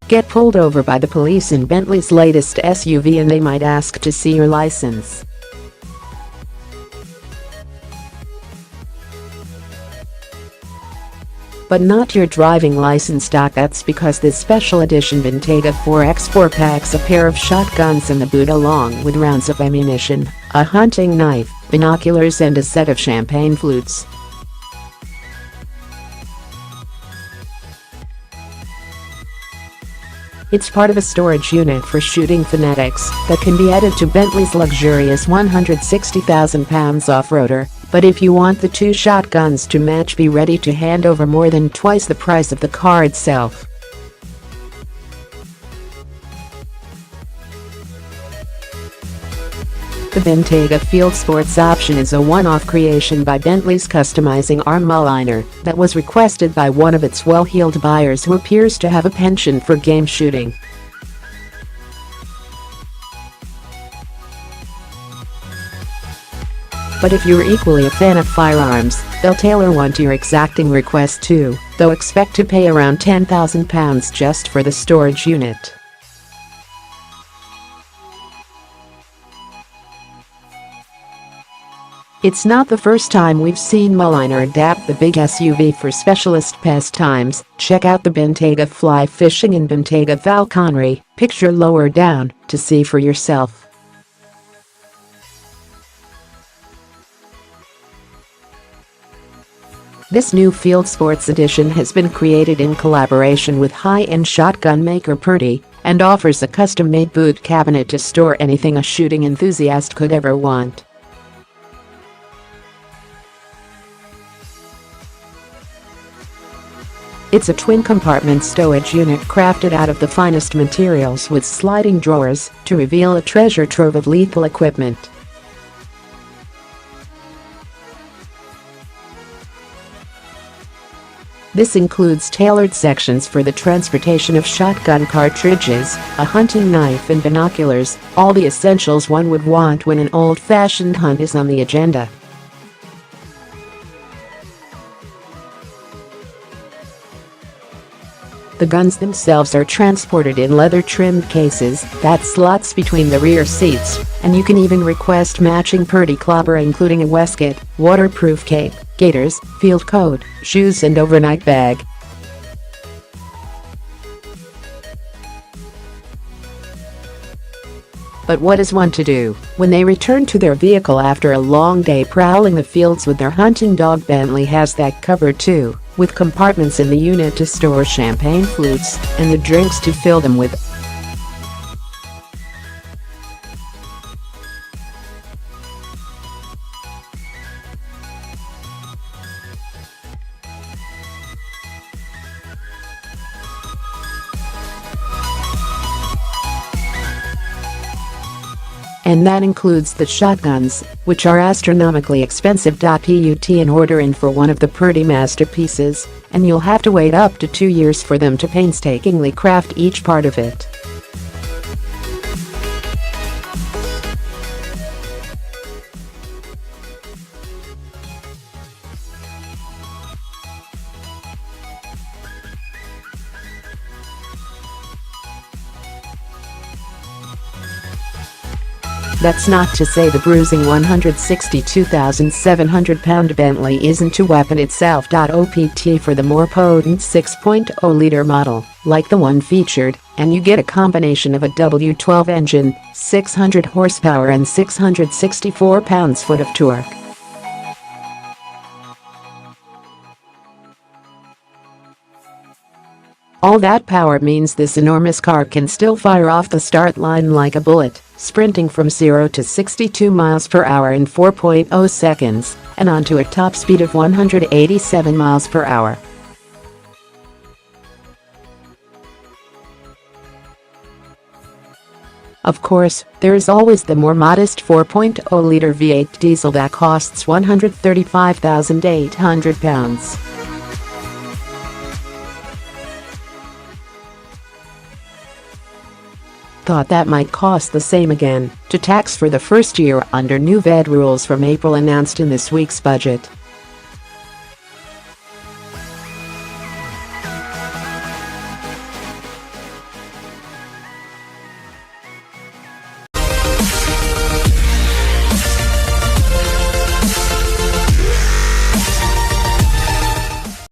Get pulled over by the police in Bentley's latest SUV and they might ask to see your license. But not your driving license. That's because this special edition Bentayga 4x4 packs a pair of shotguns in the boot along with rounds of ammunition, a hunting knife, binoculars and a set of champagne flutes. It's part of a storage unit for shooting fanatics that can be added to Bentley's luxurious £160,000 off-roader, but if you want the two shotguns to match, be ready to hand over more than twice the price of the car itself. The Bentayga Field Sports option is a one-off creation by Bentley's customizing arm Mulliner that was requested by one of its well-heeled buyers who appears to have a penchant for game shooting. But if you're equally a fan of firearms, they'll tailor one to your exacting request too, though expect to pay around £10,000 just for the storage unit. It's not the first time we've seen Mulliner adapt the big SUV for specialist pastimes. Check out the Bentayga Fly Fishing and Bentayga Falconry, picture lower down, to see for yourself. This new Field Sports edition has been created in collaboration with high-end shotgun maker Purdy and offers a custom-made boot cabinet to store anything a shooting enthusiast could ever want. It's a twin-compartment stowage unit crafted out of the finest materials with sliding drawers to reveal a treasure trove of lethal equipment. This includes tailored sections for the transportation of shotgun cartridges, a hunting knife and binoculars, all the essentials one would want when an old-fashioned hunt is on the agenda. The guns themselves are transported in leather-trimmed cases that slots between the rear seats, and you can even request matching Purdy clobber including a waistcoat, waterproof cape, gaiters, field coat, shoes and overnight bag. But what is one to do when they return to their vehicle after a long day prowling the fields with their hunting dog? Bentley has that covered too, with compartments in the unit to store champagne flutes and the drinks to fill them with. And that includes the shotguns, which are astronomically expensive. Put an order in for one of the Purdy masterpieces, and you'll have to wait up to 2 years for them to painstakingly craft each part of it. That's not to say the bruising £162,700 Bentley isn't a weapon itself. Opt for the more potent 6.0-liter model, like the one featured, and you get a combination of a W12 engine, 600 horsepower and 664 pounds-foot of torque. All that power means this enormous car can still fire off the start line like a bullet, sprinting from 0 to 62 miles per hour in 4.0 seconds, and onto a top speed of 187 miles per hour. Of course, there is always the more modest 4.0-liter V8 diesel that costs £135,800. Thought that might cost the same again to tax for the first year under new VAT rules from April announced in this week's budget.